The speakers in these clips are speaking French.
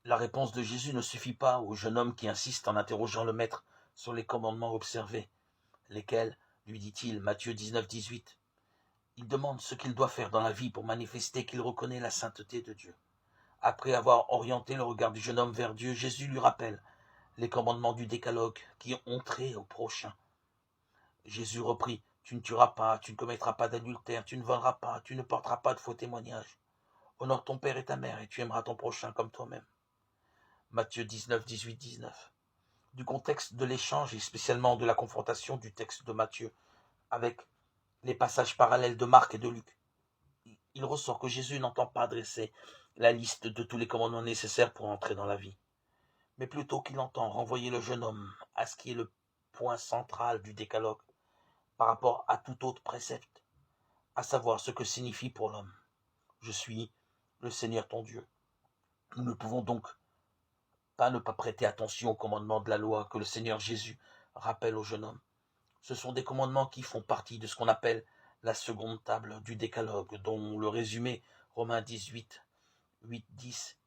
La réponse de Jésus ne suffit pas au jeune homme qui insiste en interrogeant le maître sur les commandements observés. Lesquels, lui dit-il, Matthieu 19, 18. Il demande ce qu'il doit faire dans la vie pour manifester qu'il reconnaît la sainteté de Dieu. Après avoir orienté le regard du jeune homme vers Dieu, Jésus lui rappelle les commandements du décalogue qui ont trait au prochain. Jésus reprit, tu ne tueras pas, tu ne commettras pas d'adultère, tu ne voleras pas, tu ne porteras pas de faux témoignages. Honore ton père et ta mère et tu aimeras ton prochain comme toi-même. Matthieu 19, 18, 19. Du contexte de l'échange et spécialement de la confrontation du texte de Matthieu avec les passages parallèles de Marc et de Luc, il ressort que Jésus n'entend pas dresser la liste de tous les commandements nécessaires pour entrer dans la vie, mais plutôt qu'il entend renvoyer le jeune homme à ce qui est le point central du décalogue par rapport à tout autre précepte, à savoir ce que signifie pour l'homme. Je suis le Seigneur ton Dieu. Nous ne pouvons donc pas ne pas prêter attention aux commandements de la loi que le Seigneur Jésus rappelle au jeune homme. Ce sont des commandements qui font partie de ce qu'on appelle la seconde table du décalogue, dont le résumé, Romains 18, 8, 10,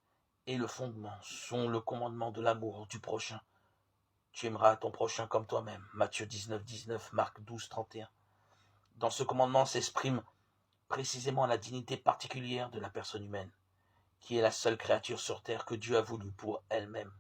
et le fondement sont le commandement de l'amour du prochain. Tu aimeras ton prochain comme toi-même, Matthieu 19, 19, Marc 12, 31. Dans ce commandement s'exprime précisément la dignité particulière de la personne humaine, qui est la seule créature sur terre que Dieu a voulu pour elle-même.